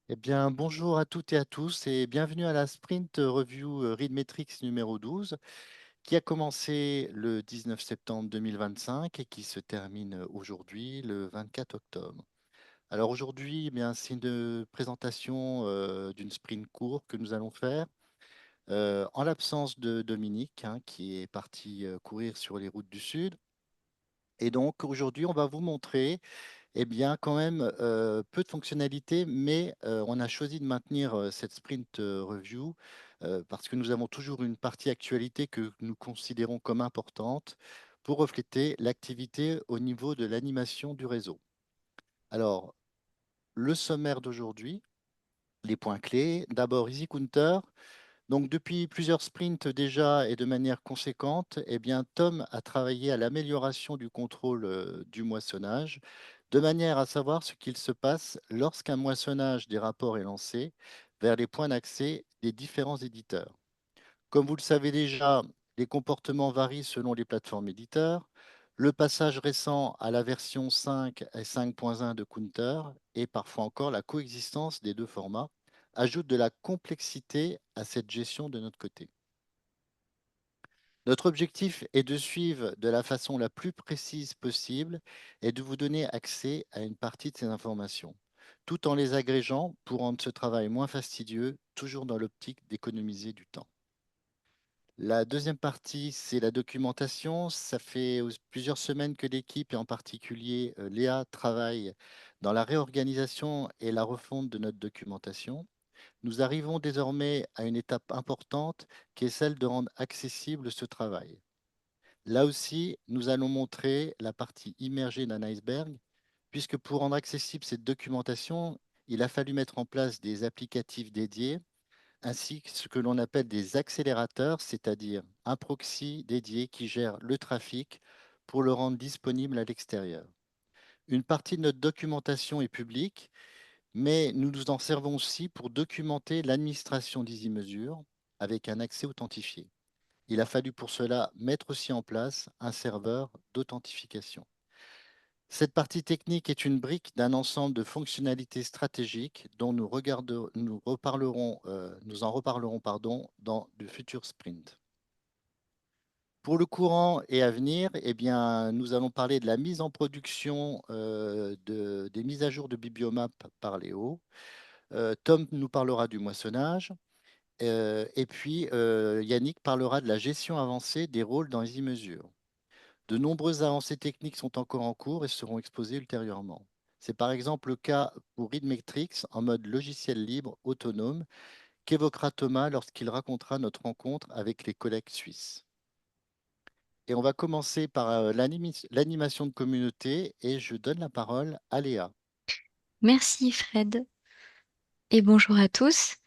Eh bien, bonjour à toutes et à tous et bienvenue à la Sprint Review Readmetrics numéro 12 qui a commencé le 19 septembre 2025 et qui se termine aujourd'hui le 24 octobre. Alors aujourd'hui, eh bien, c'est une présentation d'une sprint courte que nous allons faire en l'absence de Dominique qui est parti courir sur les routes du Sud. Et donc aujourd'hui, on va vous montrer eh bien, quand même, peu de fonctionnalités, mais on a choisi de maintenir cette sprint review parce que nous avons toujours une partie actualité que nous considérons comme importante pour refléter l'activité au niveau de l'animation du réseau. Alors, le sommaire d'aujourd'hui, les points clés. D'abord, EasyCounter. Donc, depuis plusieurs sprints déjà et de manière conséquente, eh bien, Tom a travaillé à l'amélioration du contrôle du moissonnage, de manière à savoir ce qu'il se passe lorsqu'un moissonnage des rapports est lancé vers les points d'accès des différents éditeurs. Comme vous le savez déjà, les comportements varient selon les plateformes éditeurs. Le passage récent à la version 5 et 5.1 de Counter et parfois encore la coexistence des deux formats ajoute de la complexité à cette gestion de notre côté. Notre objectif est de suivre de la façon la plus précise possible et de vous donner accès à une partie de ces informations, tout en les agrégeant pour rendre ce travail moins fastidieux, toujours dans l'optique d'économiser du temps. La deuxième partie, c'est la documentation. Ça fait plusieurs semaines que l'équipe, et en particulier Léa, travaille dans la réorganisation et la refonte de notre documentation. Nous arrivons désormais à une étape importante qui est celle de rendre accessible ce travail. Là aussi, nous allons montrer la partie immergée d'un iceberg, puisque pour rendre accessible cette documentation, il a fallu mettre en place des applicatifs dédiés ainsi que ce que l'on appelle des accélérateurs, c'est-à-dire un proxy dédié qui gère le trafic pour le rendre disponible à l'extérieur. Une partie de notre documentation est publique, mais nous nous en servons aussi pour documenter l'administration d'EasyMesure avec un accès authentifié. Il a fallu pour cela mettre aussi en place un serveur d'authentification. Cette partie technique est une brique d'un ensemble de fonctionnalités stratégiques dont nous en reparlerons dans de futurs sprints. Pour le courant et à venir, eh bien, nous allons parler de la mise en production des mises à jour de Bibliomap par Léo. Tom nous parlera du moissonnage. Et puis, Yannick parlera de la gestion avancée des rôles dans EasyMesure. De nombreuses avancées techniques sont encore en cours et seront exposées ultérieurement. C'est par exemple le cas pour Readmetrics en mode logiciel libre autonome qu'évoquera Thomas lorsqu'il racontera notre rencontre avec les collègues suisses. Et on va commencer par l'animation de communauté et je donne la parole à Léa. Merci Fred et bonjour à tous.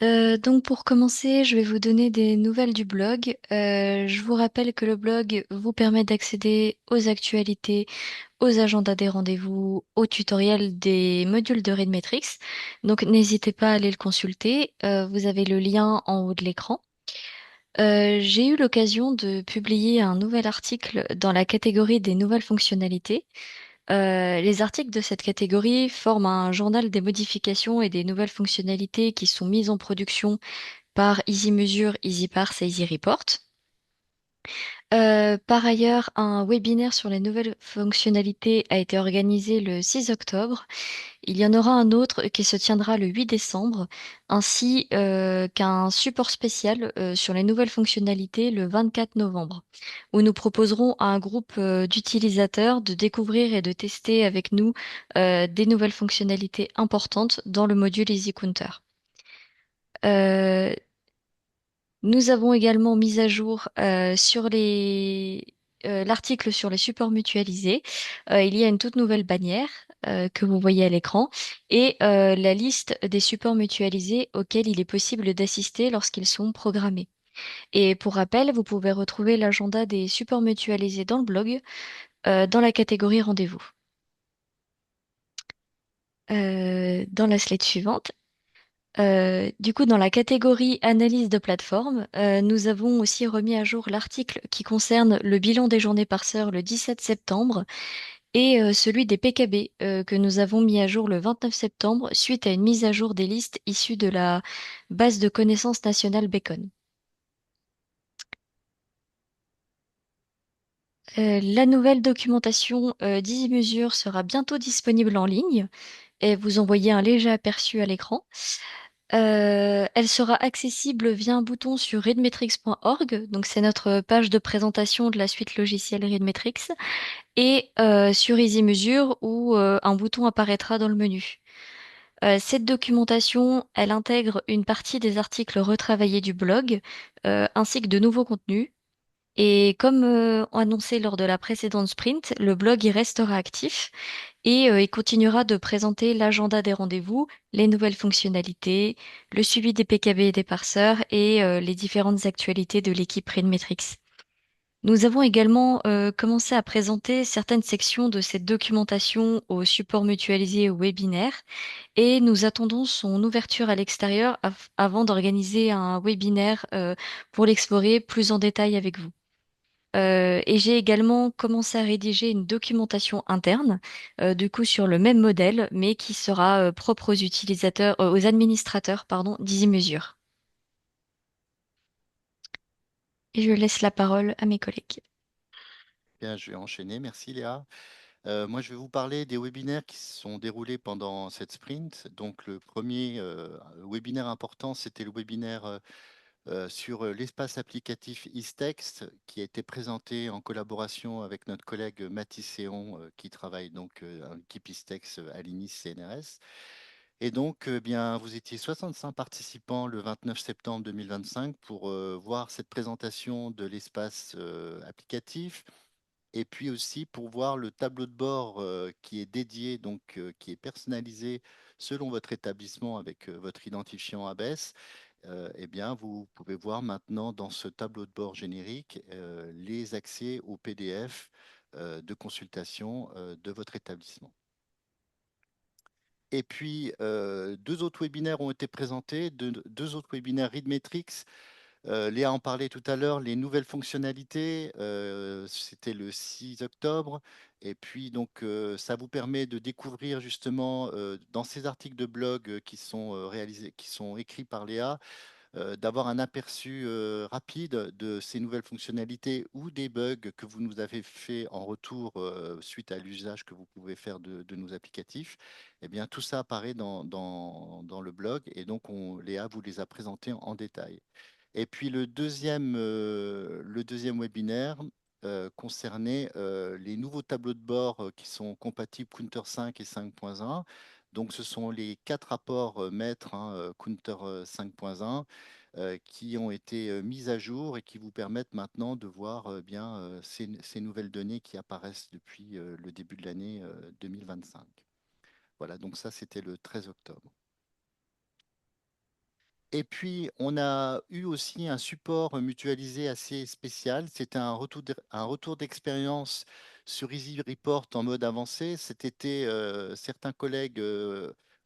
Donc pour commencer, je vais vous donner des nouvelles du blog. Je vous rappelle que le blog vous permet d'accéder aux actualités, aux agendas des rendez-vous, aux tutoriels des modules de Readmetrics. Donc n'hésitez pas à aller le consulter. Vous avez le lien en haut de l'écran. J'ai eu l'occasion de publier un nouvel article dans la catégorie des nouvelles fonctionnalités. Les articles de cette catégorie forment un journal des modifications et des nouvelles fonctionnalités qui sont mises en production par EasyMesure, EasyParse et EasyReport. Par ailleurs, un webinaire sur les nouvelles fonctionnalités a été organisé le 6 octobre. Il y en aura un autre qui se tiendra le 8 décembre, ainsi qu'un support spécial sur les nouvelles fonctionnalités le 24 novembre, où nous proposerons à un groupe d'utilisateurs de découvrir et de tester avec nous des nouvelles fonctionnalités importantes dans le module EasyCounter. Euh, Nous avons également mis à jour l'article sur les supports mutualisés. Il y a une toute nouvelle bannière que vous voyez à l'écran et la liste des supports mutualisés auxquels il est possible d'assister lorsqu'ils sont programmés. Et pour rappel, vous pouvez retrouver l'agenda des supports mutualisés dans le blog, dans la catégorie rendez-vous. Dans la slide suivante. Du coup, dans la catégorie analyse de plateforme, nous avons aussi remis à jour l'article qui concerne le bilan des journées parseurs le 17 septembre et celui des PKB que nous avons mis à jour le 29 septembre suite à une mise à jour des listes issues de la base de connaissances nationale Bacon. La nouvelle documentation d'EasyMesure sera bientôt disponible en ligne et vous envoyez un léger aperçu à l'écran. Elle sera accessible via un bouton sur readmetrics.org, donc c'est notre page de présentation de la suite logicielle Readmetrics, et sur EasyMesure où un bouton apparaîtra dans le menu. Cette documentation, elle intègre une partie des articles retravaillés du blog, ainsi que de nouveaux contenus. Et comme annoncé lors de la précédente sprint, le blog y restera actif et il continuera de présenter l'agenda des rendez-vous, les nouvelles fonctionnalités, le suivi des PKB et des parseurs et les différentes actualités de l'équipe Readmetrics. Nous avons également commencé à présenter certaines sections de cette documentation au support mutualisé au webinaire et nous attendons son ouverture à l'extérieur avant d'organiser un webinaire pour l'explorer plus en détail avec vous. Et j'ai également commencé à rédiger une documentation interne, du coup sur le même modèle, mais qui sera propre aux utilisateurs, aux administrateurs, pardon, d'EasyMesure. Et je laisse la parole à mes collègues. Bien, je vais enchaîner. Merci Léa. Moi, je vais vous parler des webinaires qui se sont déroulés pendant cette sprint. Donc, le premier webinaire important, c'était le webinaire sur l'espace applicatif Istext, qui a été présenté en collaboration avec notre collègue Mathis Séon, qui travaille donc dans l'équipe Istext à l'INIS CNRS. Et donc, bien, vous étiez 65 participants le 29 septembre 2025 pour voir cette présentation de l'espace applicatif et puis aussi pour voir le tableau de bord qui est dédié, donc qui est personnalisé selon votre établissement avec votre identifiant ABS. Eh bien, vous pouvez voir maintenant dans ce tableau de bord générique les accès au PDF de consultation de votre établissement. Et puis, deux autres webinaires ont été présentés, deux autres webinaires Readmetrics. Léa en parlait tout à l'heure, les nouvelles fonctionnalités, c'était le 6 octobre. Et puis, donc, ça vous permet de découvrir justement dans ces articles de blog qui sont réalisés, qui sont écrits par Léa, d'avoir un aperçu rapide de ces nouvelles fonctionnalités ou des bugs que vous nous avez fait en retour suite à l'usage que vous pouvez faire de nos applicatifs. Eh bien, tout ça apparaît dans le blog et donc Léa vous les a présentés en détail. Et puis le deuxième webinaire concernait les nouveaux tableaux de bord qui sont compatibles Counter 5 et 5.1. Donc ce sont les quatre rapports maîtres Counter 5.1 qui ont été mis à jour et qui vous permettent maintenant de voir bien ces nouvelles données qui apparaissent depuis le début de l'année 2025. Voilà, donc ça c'était le 13 octobre. Et puis, on a eu aussi un support mutualisé assez spécial. C'était un retour d'expérience sur Easy Report en mode avancé. Cet été, certains collègues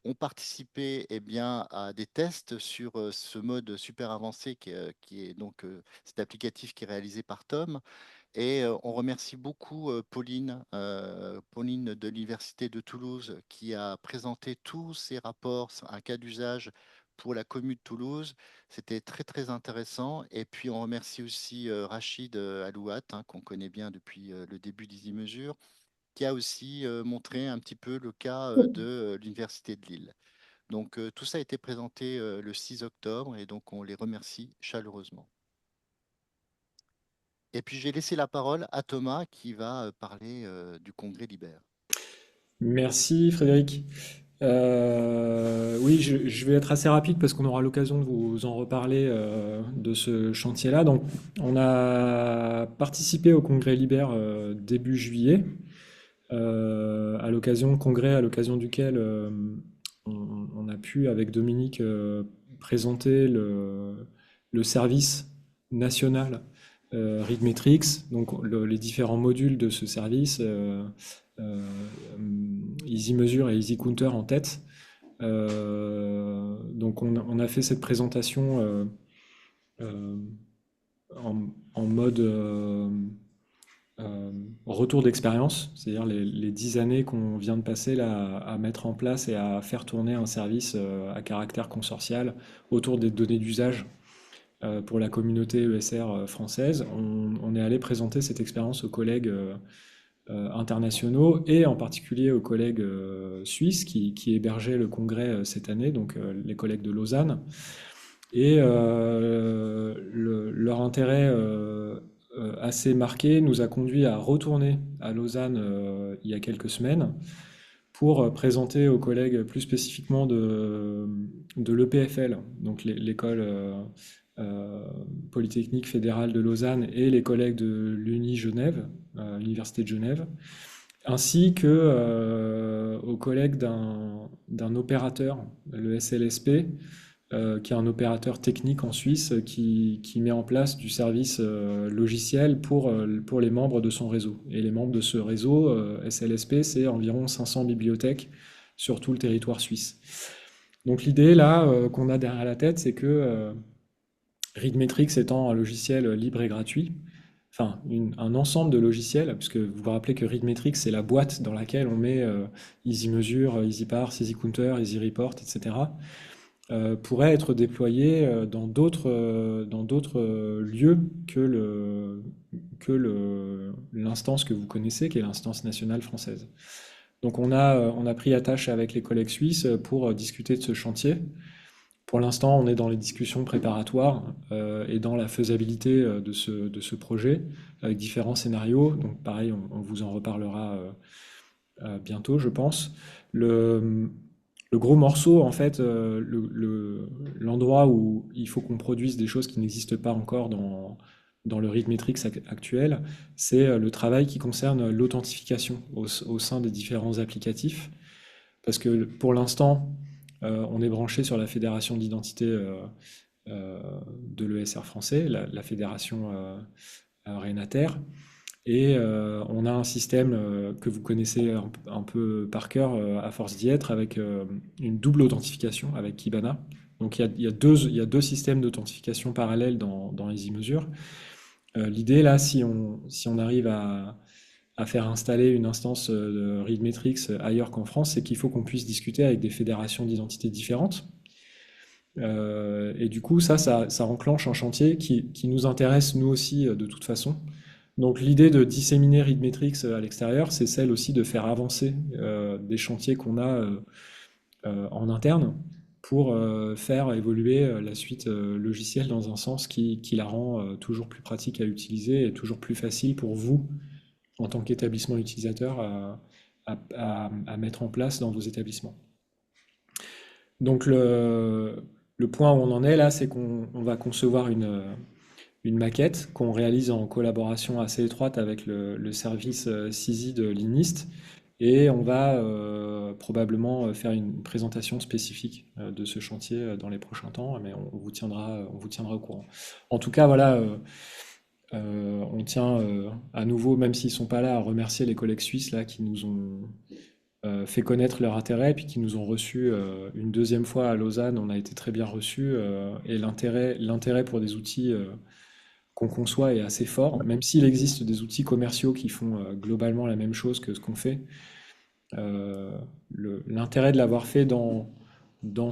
ont participé bien, à des tests sur ce mode super avancé qui est donc cet applicatif qui est réalisé par Tom. Et on remercie beaucoup Pauline de l'Université de Toulouse qui a présenté tous ces rapports, un cas d'usage pour la commune de Toulouse. C'était très très intéressant. Et puis on remercie aussi Rachid Alouat, qu'on connaît bien depuis le début d'EasyMesure, qui a aussi montré un petit peu le cas de l'Université de Lille. Donc tout ça a été présenté le 6 octobre et donc on les remercie chaleureusement. Et puis j'ai laissé la parole à Thomas qui va parler du Congrès Libère. Merci Frédéric. Oui, je vais être assez rapide parce qu'on aura l'occasion de vous en reparler de ce chantier-là. Donc, on a participé au Congrès Libère début juillet, congrès à l'occasion duquel on a pu, avec Dominique, présenter le service national Readmetrics, donc les différents modules de ce service. Euh, EasyMesure et EasyCounter en tête. Donc on a fait cette présentation euh, en mode euh, retour d'expérience, c'est-à-dire les 10 années qu'on vient de passer là à mettre en place et à faire tourner un service à caractère consortial autour des données d'usage pour la communauté ESR française. On est allé présenter cette expérience aux collègues internationaux et en particulier aux collègues suisses qui hébergeaient le congrès cette année, donc les collègues de Lausanne. Et leur intérêt assez marqué nous a conduit à retourner à Lausanne il y a quelques semaines pour présenter aux collègues plus spécifiquement de l'EPFL, donc l'école euh, Polytechnique fédérale de Lausanne et les collègues de l'Uni Genève, l'Université de Genève, ainsi que aux collègues d'un opérateur, le SLSP, qui est un opérateur technique en Suisse qui met en place du service logiciel pour les membres de son réseau. Et les membres de ce réseau, SLSP, c'est environ 500 bibliothèques sur tout le territoire suisse. Donc l'idée là qu'on a derrière la tête, c'est que Readmetrics étant un logiciel libre et gratuit, enfin un ensemble de logiciels, puisque vous vous rappelez que Readmetrics c'est la boîte dans laquelle on met EasyMeasure, EasyParse, EasyCounter, EasyReport, etc. Pourrait être déployé dans d'autres lieux que l'instance que vous connaissez, qui est l'instance nationale française. Donc on a pris attache avec les collègues suisses pour discuter de ce chantier. Pour l'instant, on est dans les discussions préparatoires et dans la faisabilité de ce projet, avec différents scénarios. Donc pareil, on vous en reparlera bientôt, je pense. Le gros morceau, en fait, l'endroit où il faut qu'on produise des choses qui n'existent pas encore dans le Readmetrics actuel, c'est le travail qui concerne l'authentification au sein des différents applicatifs. Parce que pour l'instant, on est branché sur la fédération d'identité de l'ESR français, la fédération Renater. Et on a un système que vous connaissez un peu par cœur à force d'y être, avec une double authentification avec Kibana. Donc il y a deux systèmes d'authentification parallèles dans EasyMeasure. L'idée là, si on arrive à faire installer une instance de Readmetrics ailleurs qu'en France, c'est qu'il faut qu'on puisse discuter avec des fédérations d'identité différentes. Et du coup, ça enclenche un chantier qui nous intéresse nous aussi de toute façon. Donc l'idée de disséminer Readmetrics à l'extérieur, c'est celle aussi de faire avancer des chantiers qu'on a en interne pour faire évoluer la suite logicielle dans un sens qui la rend toujours plus pratique à utiliser et toujours plus facile pour vous, en tant qu'établissement utilisateur, à mettre en place dans vos établissements. Donc le point où on en est là, c'est qu'on va concevoir une maquette qu'on réalise en collaboration assez étroite avec le service CISI de l'INIST. Et on va probablement faire une présentation spécifique de ce chantier dans les prochains temps, mais on vous tiendra au courant. En tout cas, voilà, on tient à nouveau, même s'ils ne sont pas là, à remercier les collègues suisses là, qui nous ont fait connaître leur intérêt, et puis qui nous ont reçus une deuxième fois à Lausanne. On a été très bien reçus, et l'intérêt pour des outils qu'on conçoit est assez fort, même s'il existe des outils commerciaux qui font globalement la même chose que ce qu'on fait. Euh, L'intérêt de l'avoir fait dans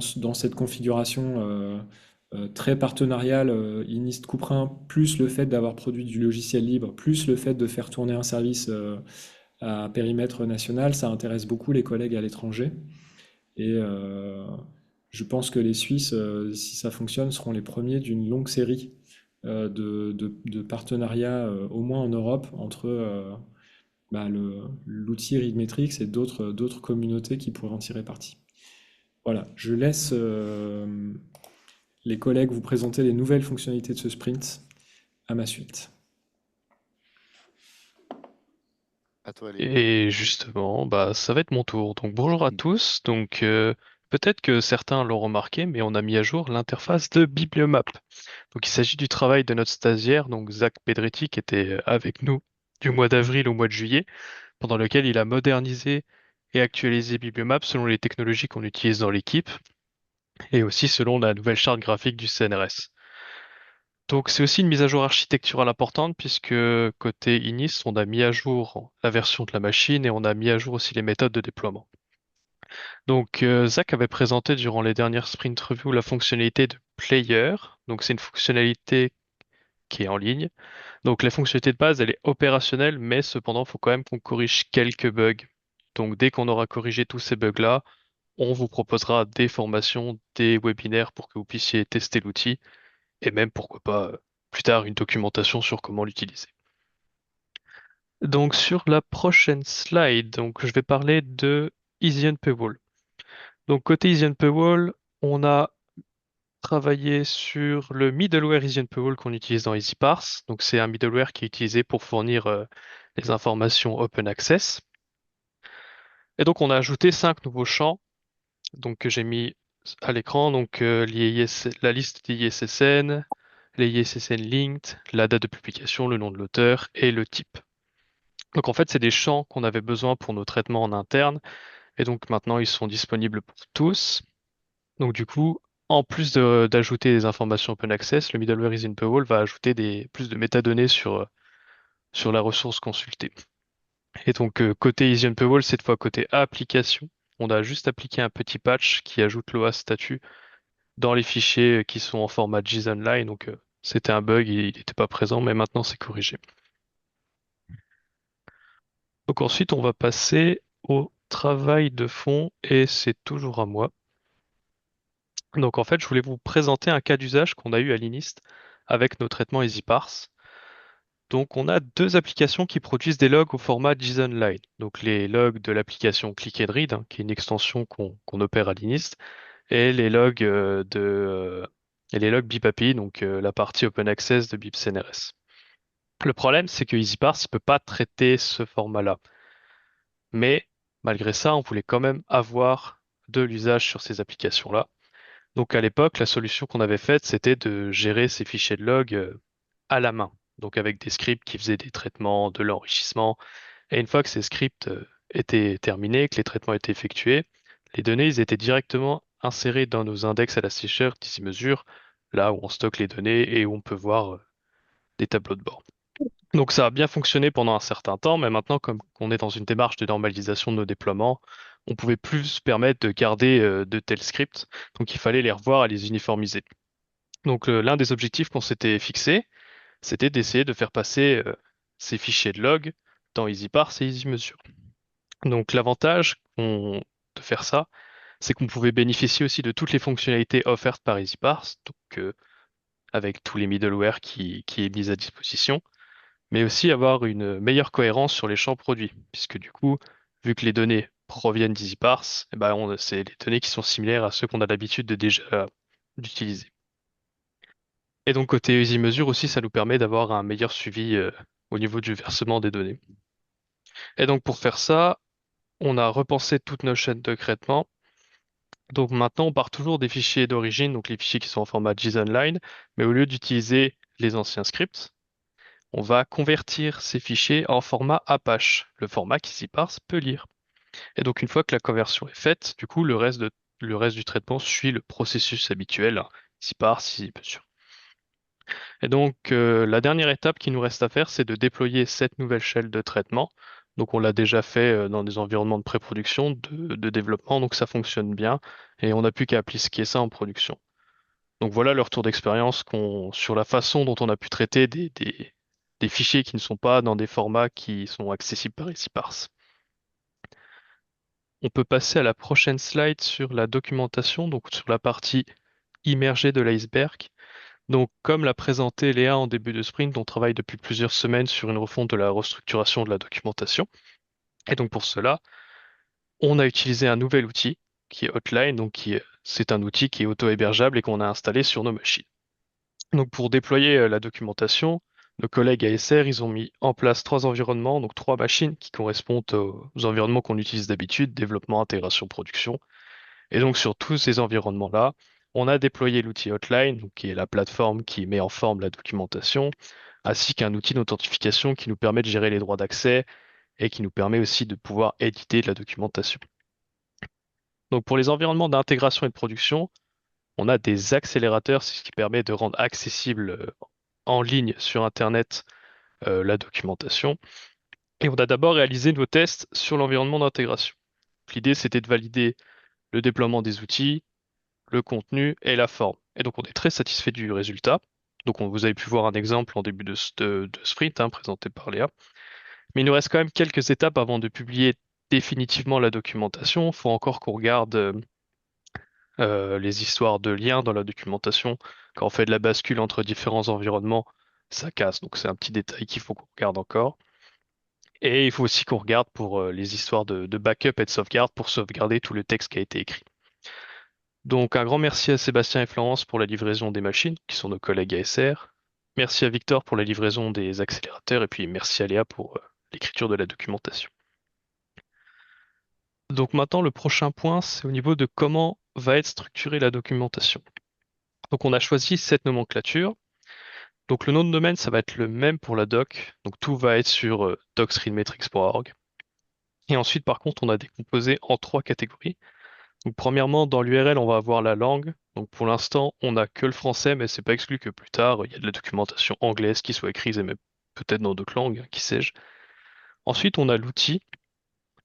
cette configuration très partenariale, Inist Couperin, plus le fait d'avoir produit du logiciel libre, plus le fait de faire tourner un service à périmètre national, ça intéresse beaucoup les collègues à l'étranger. Et je pense que les Suisses, si ça fonctionne, seront les premiers d'une longue série de partenariats, au moins en Europe, entre l'outil Readmetrics et d'autres communautés qui pourraient en tirer parti. Voilà, je laisse les collègues vous présenter les nouvelles fonctionnalités de ce sprint à ma suite. À toi, Léo. Et justement, bah, ça va être mon tour. Donc bonjour à tous. Donc peut-être que certains l'ont remarqué, mais on a mis à jour l'interface de Bibliomap. Donc il s'agit du travail de notre stagiaire, donc Zach Pedretti, qui était avec nous du mois d'avril au mois de juillet, pendant lequel il a modernisé et actualisé Bibliomap selon les technologies qu'on utilise dans l'équipe et aussi selon la nouvelle charte graphique du CNRS. Donc c'est aussi une mise à jour architecturale importante puisque côté Inis, on a mis à jour la version de la machine et on a mis à jour aussi les méthodes de déploiement. Donc Zach avait présenté durant les dernières sprint reviews la fonctionnalité de Player. Donc c'est une fonctionnalité qui est en ligne. Donc la fonctionnalité de base, elle est opérationnelle, mais cependant, il faut quand même qu'on corrige quelques bugs. Donc dès qu'on aura corrigé tous ces bugs-là, on vous proposera des formations, des webinaires pour que vous puissiez tester l'outil et même pourquoi pas plus tard une documentation sur comment l'utiliser. Donc sur la prochaine slide, donc je vais parler de Easy Paywall. Donc côté Easy Paywall, on a travaillé sur le middleware Easy Paywall qu'on utilise dans EasyParse. Donc c'est un middleware qui est utilisé pour fournir les informations open access. Et donc on a ajouté 5 nouveaux champs donc que j'ai mis à l'écran, donc la liste des ISSN, les ISSN linked, la date de publication, le nom de l'auteur et le type. Donc en fait, c'est des champs qu'on avait besoin pour nos traitements en interne et donc maintenant ils sont disponibles pour tous. Donc du coup, en plus d'ajouter des informations open access, le middleware IsInPaywall va ajouter plus de métadonnées sur la ressource consultée. Et donc côté IsInPaywall, cette fois côté application, on a juste appliqué un petit patch qui ajoute l'OAuth statut dans les fichiers qui sont en format JSON-Line. Donc c'était un bug, il n'était pas présent, mais maintenant c'est corrigé. Donc ensuite, on va passer au travail de fond et c'est toujours à moi. Donc en fait, je voulais vous présenter un cas d'usage qu'on a eu à l'Inist avec nos traitements EasyParse. Donc on a deux applications qui produisent des logs au format JSON-Line. Donc les logs de l'application Click and Read, qui est une extension qu'on opère à l'Inist, et les logs et les logs BibAPI, donc la partie Open Access de BibCNRS. Le problème, c'est que EasyParse ne peut pas traiter ce format-là. Mais malgré ça, on voulait quand même avoir de l'usage sur ces applications-là. Donc à l'époque, la solution qu'on avait faite, c'était de gérer ces fichiers de log à la main. Donc avec des scripts qui faisaient des traitements, de l'enrichissement. Et une fois que ces scripts étaient terminés, que les traitements étaient effectués, les données, ils étaient directement insérées dans nos index Elasticsearch d'EasyMeasure, là où on stocke les données et où on peut voir des tableaux de bord. Donc ça a bien fonctionné pendant un certain temps, mais maintenant, comme on est dans une démarche de normalisation de nos déploiements, on pouvait plus se permettre de garder de tels scripts, donc il fallait les revoir et les uniformiser. Donc l'un des objectifs qu'on s'était fixé, c'était d'essayer de faire passer ces fichiers de log dans EasyParse et EasyMeasure. Donc de faire ça, c'est qu'on pouvait bénéficier aussi de toutes les fonctionnalités offertes par EasyParse, donc avec tous les middleware qui est mis à disposition mais aussi avoir une meilleure cohérence sur les champs produits, puisque du coup, vu que les données proviennent d'EasyParse, eh ben c'est des données qui sont similaires à ceux qu'on a l'habitude de déjà d'utiliser. Et donc côté EasyMeasure aussi, ça nous permet d'avoir un meilleur suivi au niveau du versement des données. Et donc pour faire ça, on a repensé toutes nos chaînes de traitement. Donc maintenant, on part toujours des fichiers d'origine, donc les fichiers qui sont en format JSON-Line, mais au lieu d'utiliser les anciens scripts, on va convertir ces fichiers en format Apache, le format qu'EasyParse peut lire. Et donc une fois que la conversion est faite, du coup le reste du traitement suit le processus habituel, hein, EasyParse, EasyMeasure. Et donc la dernière étape qui nous reste à faire, c'est de déployer cette nouvelle shell de traitement. Donc on l'a déjà fait dans des environnements de pré-production, de développement, donc ça fonctionne bien, et on n'a plus qu'à appliquer ça en production. Donc voilà le retour d'expérience sur la façon dont on a pu traiter des fichiers qui ne sont pas dans des formats qui sont accessibles par EasyParse. On peut passer à la prochaine slide sur la documentation, donc sur la partie immergée de l'iceberg. Donc comme l'a présenté Léa en début de sprint, on travaille depuis plusieurs semaines sur une refonte de la restructuration de la documentation. Et donc pour cela, on a utilisé un nouvel outil qui est Hotline, c'est un outil qui est auto-hébergeable et qu'on a installé sur nos machines. Donc pour déployer la documentation, nos collègues ASR, ils ont mis en place 3 environnements, donc 3 machines qui correspondent aux environnements qu'on utilise d'habitude, développement, intégration, production. Et donc sur tous ces environnements-là, on a déployé l'outil Hotline, donc qui est la plateforme qui met en forme la documentation, ainsi qu'un outil d'authentification qui nous permet de gérer les droits d'accès et qui nous permet aussi de pouvoir éditer de la documentation. Donc pour les environnements d'intégration et de production, on a des accélérateurs, c'est ce qui permet de rendre accessible en ligne sur Internet la documentation. Et on a d'abord réalisé nos tests sur l'environnement d'intégration. L'idée, c'était de valider le déploiement des outils, le contenu et la forme. Et donc, on est très satisfait du résultat. Donc, vous avez pu voir un exemple en début de sprint présenté par Léa. Mais il nous reste quand même quelques étapes avant de publier définitivement la documentation. Il faut encore qu'on regarde les histoires de liens dans la documentation. Quand on fait de la bascule entre différents environnements, ça casse. Donc, c'est un petit détail qu'il faut qu'on regarde encore. Et il faut aussi qu'on regarde pour les histoires de backup et de sauvegarde pour sauvegarder tout le texte qui a été écrit. Donc un grand merci à Sébastien et Florence pour la livraison des machines, qui sont nos collègues ASR. Merci à Victor pour la livraison des accélérateurs et puis merci à Léa pour l'écriture de la documentation. Donc maintenant, le prochain point, c'est au niveau de comment va être structurée la documentation. Donc on a choisi cette nomenclature. Donc le nom de domaine, ça va être le même pour la doc. Donc tout va être sur docsreadmetrics.org. Et ensuite, par contre, on a décomposé en 3 catégories. Donc, premièrement, dans l'URL, on va avoir la langue. Donc, pour l'instant, on n'a que le français, mais c'est pas exclu que plus tard, il y a de la documentation anglaise qui soit écrite, et même peut-être dans d'autres langues, qui sais-je. Ensuite, on a l'outil.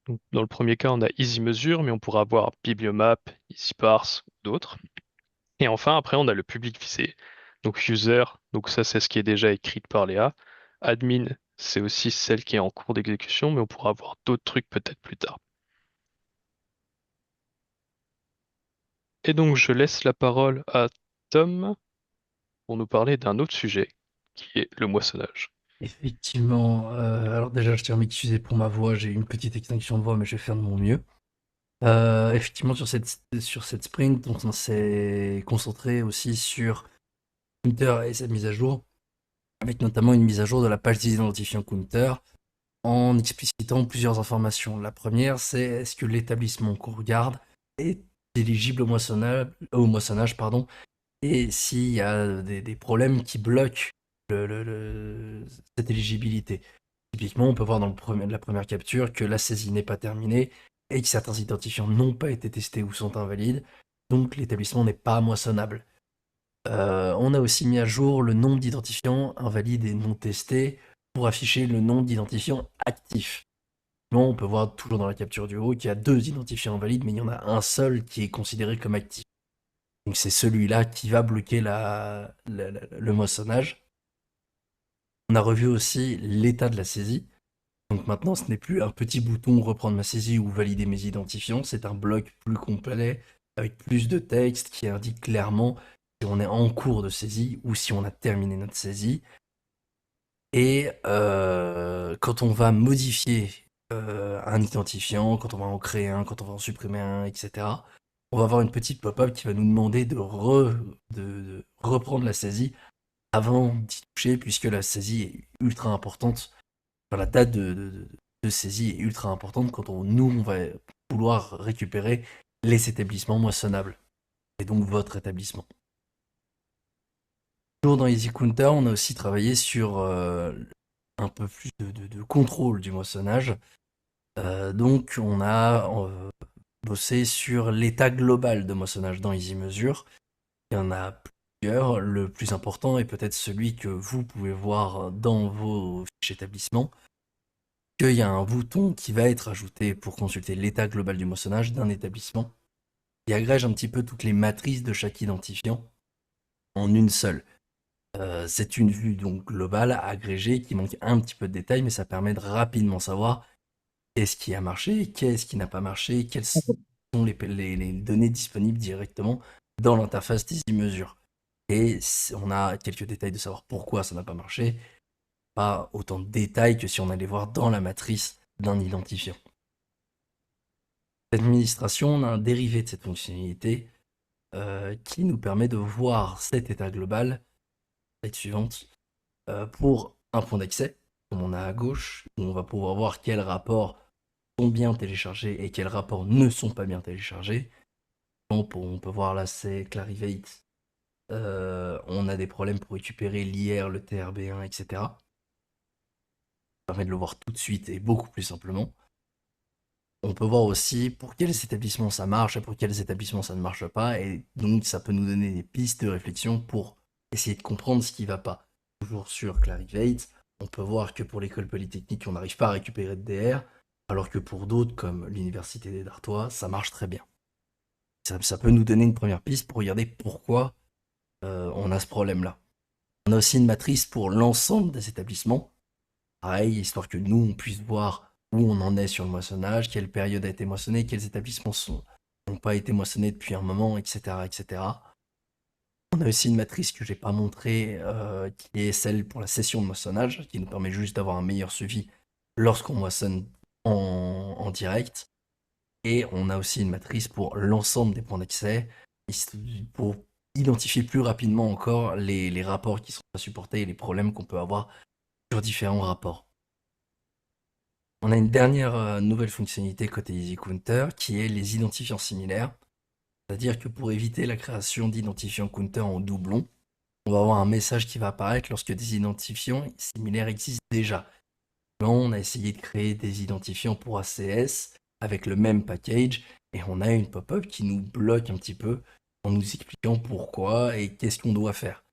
Donc, dans le premier cas, on a EasyMeasure, mais on pourra avoir Bibliomap, EasyParse ou d'autres. Et enfin, après, on a le public visé. Donc, user, donc ça, c'est ce qui est déjà écrit par Léa. Admin, c'est aussi celle qui est en cours d'exécution, mais on pourra avoir d'autres trucs peut-être plus tard. Et donc, je laisse la parole à Tom pour nous parler d'un autre sujet, qui est le moissonnage. Effectivement, alors déjà, je tiens à m'excuser pour ma voix, j'ai eu une petite extinction de voix, mais je vais faire de mon mieux. Effectivement, sur cette sprint, donc on s'est concentré aussi sur Counter et sa mise à jour, avec notamment une mise à jour de la page d'identifiant Counter, en explicitant plusieurs informations. La première, c'est est-ce que l'établissement qu'on regarde est éligible au moissonnage, pardon, et s'il y a des problèmes qui bloquent cette éligibilité. Typiquement, on peut voir dans la première capture que la saisie n'est pas terminée et que certains identifiants n'ont pas été testés ou sont invalides, donc l'établissement n'est pas moissonnable. On a aussi mis à jour le nombre d'identifiants invalides et non testés pour afficher le nombre d'identifiants actifs. On peut voir toujours dans la capture du haut qu'il y a 2 identifiants invalides, mais il y en a un seul qui est considéré comme actif. Donc c'est celui-là qui va bloquer le moissonnage. On a revu aussi l'état de la saisie. Donc maintenant, ce n'est plus un petit bouton reprendre ma saisie ou valider mes identifiants, c'est un bloc plus complet avec plus de texte qui indique clairement si on est en cours de saisie ou si on a terminé notre saisie. Et quand on va modifier un identifiant, quand on va en créer un, quand on va en supprimer un, etc., on va avoir une petite pop-up qui va nous demander de reprendre la saisie avant d'y toucher, puisque la saisie est ultra importante. Enfin, la date de saisie est ultra importante quand on va vouloir récupérer les établissements moissonnables, et donc votre établissement. Toujours dans EasyCounter, on a aussi travaillé sur un peu plus de contrôle du moissonnage. Donc on a bossé sur l'état global de moissonnage dans EasyMeasure. Il y en a plusieurs. Le plus important est peut-être celui que vous pouvez voir dans vos fiches établissements, qu'il y a un bouton qui va être ajouté pour consulter l'état global du moissonnage d'un établissement, qui agrège un petit peu toutes les matrices de chaque identifiant en une seule. C'est une vue donc globale, agrégée, qui manque un petit peu de détails, mais ça permet de rapidement savoir qu'est-ce qui a marché, qu'est-ce qui n'a pas marché, quelles sont les données disponibles directement dans l'interface d'EasyMeasure. Et on a quelques détails de savoir pourquoi ça n'a pas marché, pas autant de détails que si on allait voir dans la matrice d'un identifiant. L'administration, on a un dérivé de cette fonctionnalité qui nous permet de voir cet état global, slide suivante, pour un point d'accès, comme on a à gauche, où on va pouvoir voir quels rapports sont bien téléchargés et quels rapports ne sont pas bien téléchargés. On peut voir là, c'est Clarivate. On a des problèmes pour récupérer l'IR, le TRB1, etc. Ça permet de le voir tout de suite et beaucoup plus simplement. On peut voir aussi pour quels établissements ça marche et pour quels établissements ça ne marche pas. Et donc ça peut nous donner des pistes de réflexion pour essayer de comprendre ce qui ne va pas. toujours sur Clarivate, on peut voir que pour l'école polytechnique, on n'arrive pas à récupérer de DR, alors que pour d'autres, comme l'université des Dartois, ça marche très bien. Ça peut nous donner une première piste pour regarder pourquoi on a ce problème-là. On a aussi une matrice pour l'ensemble des établissements. Pareil, histoire que nous, on puisse voir où on en est sur le moissonnage, quelle période a été moissonnée, quels établissements n'ont pas été moissonnés depuis un moment, etc., etc. On a aussi une matrice que j'ai pas montrée, qui est celle pour la session de moissonnage, qui nous permet juste d'avoir un meilleur suivi lorsqu'on moissonne en direct. Et on a aussi une matrice pour l'ensemble des points d'accès, pour identifier plus rapidement encore les rapports qui sont pas supportés et les problèmes qu'on peut avoir sur différents rapports. On a une dernière nouvelle fonctionnalité côté EasyCounter qui est les identifiants similaires. C'est-à-dire que pour éviter la création d'identifiants counter en doublon, on va avoir un message qui va apparaître lorsque des identifiants similaires existent déjà. Là, on a essayé de créer des identifiants pour ACS avec le même package et on a une pop-up qui nous bloque un petit peu en nous expliquant pourquoi et qu'est-ce qu'on doit faire.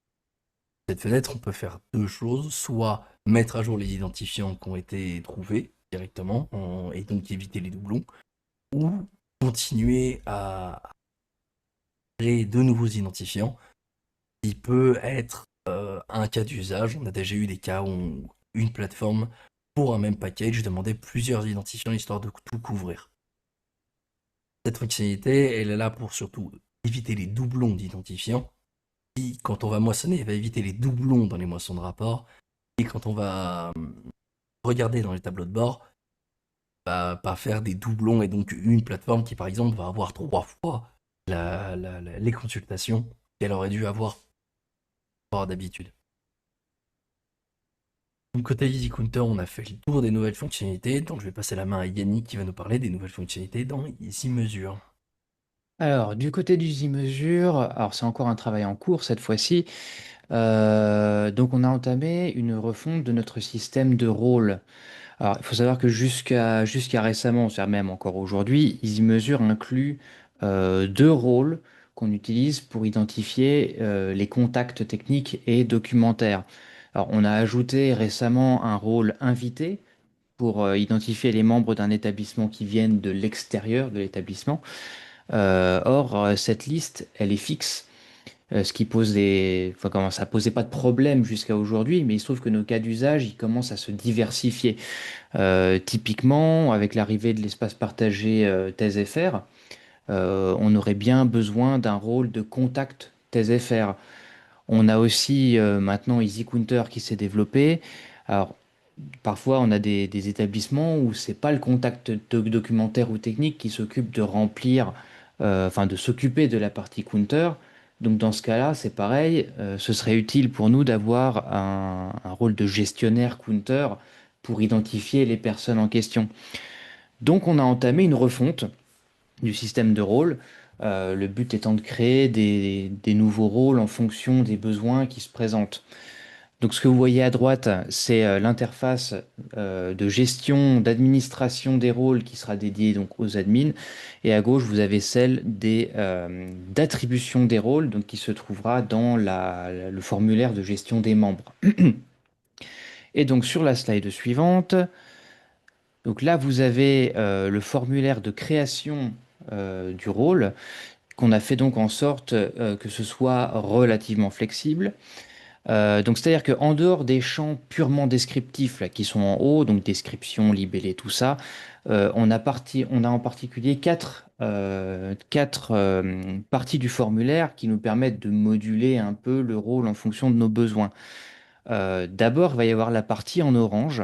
Cette fenêtre, on peut faire deux choses, soit mettre à jour les identifiants qui ont été trouvés directement et donc éviter les doublons, ou continuer à créer de nouveaux identifiants qui peut être un cas d'usage. On a déjà eu des cas où une plateforme pour un même package demandait plusieurs identifiants histoire de tout couvrir. Cette fonctionnalité, elle est là pour surtout éviter les doublons d'identifiants. Qui, quand on va moissonner, va éviter les doublons dans les moissons de rapport. Et quand on va regarder dans les tableaux de bord, va pas faire des doublons et donc une plateforme qui par exemple va avoir 3 fois les consultations qu'elle aurait dû avoir d'habitude. Donc côté EasyCounter, on a fait le tour des nouvelles fonctionnalités, donc je vais passer la main à Yannick qui va nous parler des nouvelles fonctionnalités dans EasyMesure. Alors, du côté d'UsiMesure, alors c'est encore un travail en cours cette fois-ci. Donc, on a entamé une refonte de notre système de rôle. Alors, il faut savoir que jusqu'à récemment, c'est-à-dire même encore aujourd'hui, EasyMesure inclut deux rôles qu'on utilise pour identifier les contacts techniques et documentaires. Alors, on a ajouté récemment un rôle invité pour identifier les membres d'un établissement qui viennent de l'extérieur de l'établissement. Or, cette liste, elle est fixe, ce qui pose enfin, ça posait pas de problème jusqu'à aujourd'hui, mais il se trouve que nos cas d'usage, ils commencent à se diversifier. Typiquement, avec l'arrivée de l'espace partagé ThèsFR, on aurait bien besoin d'un rôle de contact ThèsFR. On a aussi maintenant EasyCounter qui s'est développé. Alors, parfois, on a des établissements où c'est pas le contact documentaire ou technique qui s'occupe de remplir, enfin de s'occuper de la partie counter. Donc dans ce cas-là, c'est pareil, ce serait utile pour nous d'avoir un rôle de gestionnaire counter pour identifier les personnes en question. Donc on a entamé une refonte du système de rôle. Le but étant de créer des nouveaux rôles en fonction des besoins qui se présentent. Donc ce que vous voyez à droite, c'est l'interface de gestion, d'administration des rôles qui sera dédiée donc aux admins. Et à gauche, vous avez celle d'attribution des rôles, donc qui se trouvera dans le formulaire de gestion des membres. Et donc sur la slide suivante, donc là vous avez le formulaire de création du rôle qu'on a fait donc en sorte que ce soit relativement flexible. Donc, c'est-à-dire qu'en dehors des champs purement descriptifs là, qui sont en haut, donc description, libellé, tout ça, on a en particulier quatre parties du formulaire qui nous permettent de moduler un peu le rôle en fonction de nos besoins. D'abord, il va y avoir la partie en orange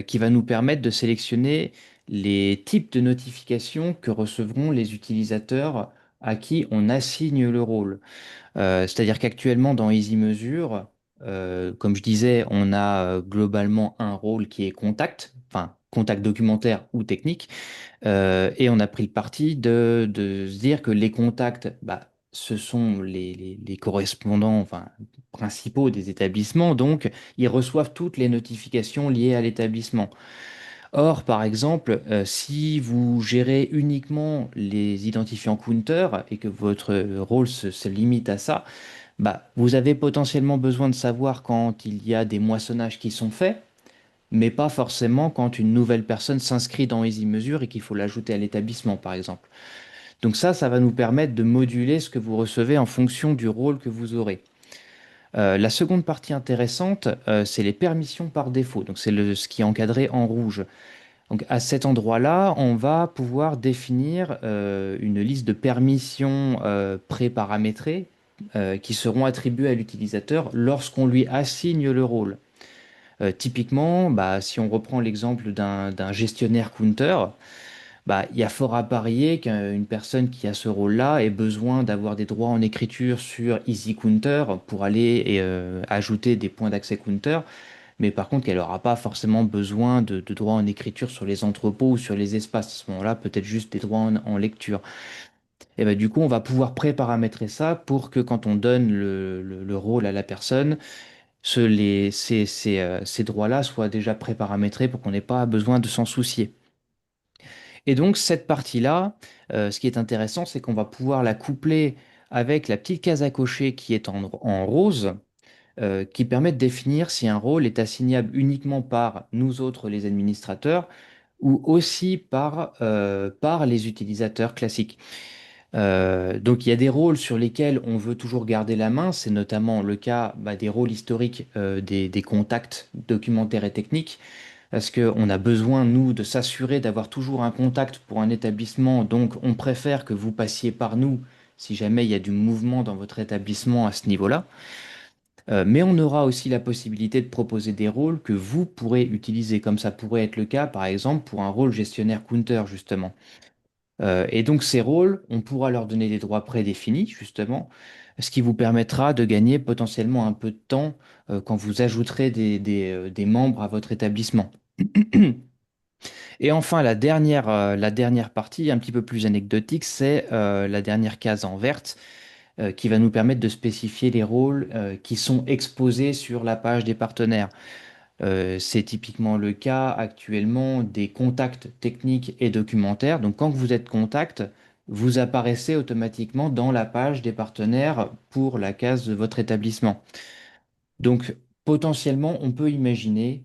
qui va nous permettre de sélectionner les types de notifications que recevront les utilisateurs à qui on assigne le rôle. C'est-à-dire qu'actuellement, dans EasyMesure, comme je disais, on a globalement un rôle qui est contact, enfin contact documentaire ou technique, et on a pris le parti de se dire que les contacts, bah, ce sont les correspondants enfin, principaux des établissements, donc ils reçoivent toutes les notifications liées à l'établissement. Or, par exemple, si vous gérez uniquement les identifiants counter et que votre rôle se limite à ça, Bah, vous avez potentiellement besoin de savoir quand il y a des moissonnages qui sont faits, mais pas forcément quand une nouvelle personne s'inscrit dans EasyMesure et qu'il faut l'ajouter à l'établissement, par exemple. Donc ça va nous permettre de moduler ce que vous recevez en fonction du rôle que vous aurez. La seconde partie intéressante, c'est les permissions par défaut. Donc c'est ce qui est encadré en rouge. Donc à cet endroit-là, on va pouvoir définir une liste de permissions pré-paramétrées qui seront attribuées à l'utilisateur lorsqu'on lui assigne le rôle. Typiquement, bah, si on reprend l'exemple d'un gestionnaire counter, bah, il y a fort à parier qu'une personne qui a ce rôle-là ait besoin d'avoir des droits en écriture sur Easy Counter pour aller ajouter des points d'accès counter, mais par contre qu'elle n'aura pas forcément besoin de droits en écriture sur les entrepôts ou sur les espaces. À ce moment-là, peut-être juste des droits en lecture. Et bah, du coup, on va pouvoir pré-paramétrer ça pour que quand on donne le rôle à la personne, ces droits-là soient déjà pré-paramétrés pour qu'on n'ait pas besoin de s'en soucier. Et donc, cette partie-là, ce qui est intéressant, c'est qu'on va pouvoir la coupler avec la petite case à cocher qui est en rose, qui permet de définir si un rôle est assignable uniquement par nous autres, les administrateurs, ou aussi par les utilisateurs classiques. Donc il y a des rôles sur lesquels on veut toujours garder la main, c'est notamment le cas bah, des rôles historiques des contacts documentaires et techniques, parce qu'on a besoin, nous, de s'assurer d'avoir toujours un contact pour un établissement, donc on préfère que vous passiez par nous si jamais il y a du mouvement dans votre établissement à ce niveau-là. Mais on aura aussi la possibilité de proposer des rôles que vous pourrez utiliser, comme ça pourrait être le cas, par exemple, pour un rôle gestionnaire counter, justement. Et donc ces rôles, on pourra leur donner des droits prédéfinis, justement, ce qui vous permettra de gagner potentiellement un peu de temps quand vous ajouterez des membres à votre établissement. Et enfin, la dernière partie, un petit peu plus anecdotique, c'est la dernière case en verte qui va nous permettre de spécifier les rôles qui sont exposés sur la page des partenaires. C'est typiquement le cas actuellement des contacts techniques et documentaires. Donc quand vous êtes contact, vous apparaissez automatiquement dans la page des partenaires pour la case de votre établissement. Donc potentiellement, on peut imaginer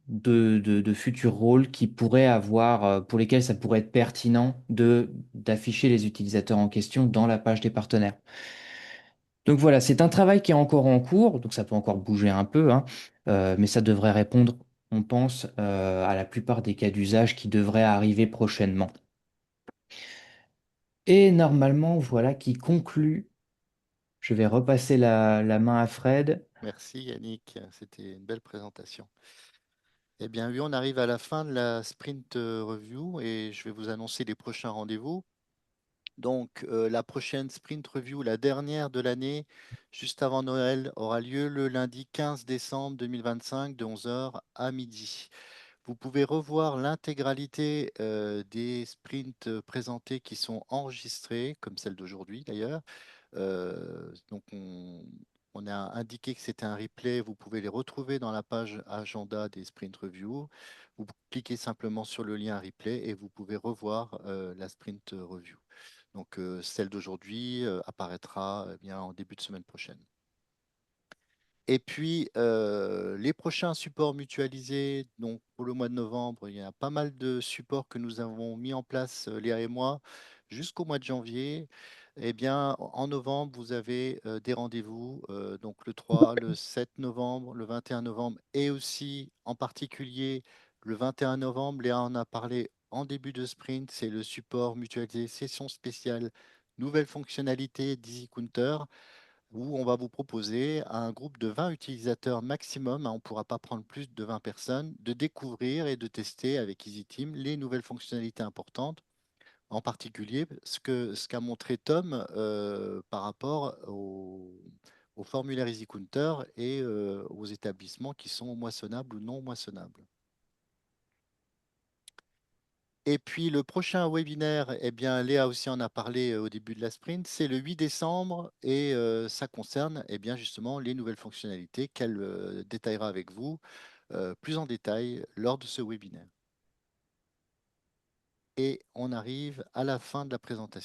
de futurs rôles qui pourraient avoir, pour lesquels ça pourrait être pertinent d'afficher les utilisateurs en question dans la page des partenaires. Donc voilà, c'est un travail qui est encore en cours, donc ça peut encore bouger un peu, hein, mais ça devrait répondre, on pense, à la plupart des cas d'usage qui devraient arriver prochainement. Et normalement, voilà qui conclut. Je vais repasser la main à Fred. Merci Yannick, c'était une belle présentation. Eh bien oui, on arrive à la fin de la sprint review et je vais vous annoncer les prochains rendez-vous. Donc la prochaine sprint review, la dernière de l'année, juste avant Noël, aura lieu le lundi 15 décembre 2025 de 11 heures à midi. Vous pouvez revoir l'intégralité des sprints présentés qui sont enregistrés, comme celle d'aujourd'hui d'ailleurs. Donc on a indiqué que c'était un replay. Vous pouvez les retrouver dans la page agenda des sprint review. Vous cliquez simplement sur le lien replay et vous pouvez revoir la sprint review. Donc celle d'aujourd'hui apparaîtra bien en début de semaine prochaine. Et puis, les prochains supports mutualisés, donc pour le mois de novembre, il y a pas mal de supports que nous avons mis en place, Léa et moi, jusqu'au mois de janvier. Eh bien, en novembre, vous avez des rendez-vous, donc le 3, le 7 novembre, le 21 novembre et aussi en particulier le 21 novembre. Léa en a parlé en début de sprint, c'est le support mutualisé session spéciale, nouvelle fonctionnalité d'Easy Counter où on va vous proposer à un groupe de 20 utilisateurs maximum, hein, on ne pourra pas prendre plus de 20 personnes, de découvrir et de tester avec EasyTeam les nouvelles fonctionnalités importantes, en particulier ce qu'a montré Tom par rapport au formulaire EasyCounter et aux établissements qui sont moissonnables ou non moissonnables. Et puis le prochain webinaire, eh bien, Léa aussi en a parlé au début de la sprint, c'est le 8 décembre et ça concerne eh bien, justement les nouvelles fonctionnalités qu'elle détaillera avec vous plus en détail lors de ce webinaire. Et on arrive à la fin de la présentation.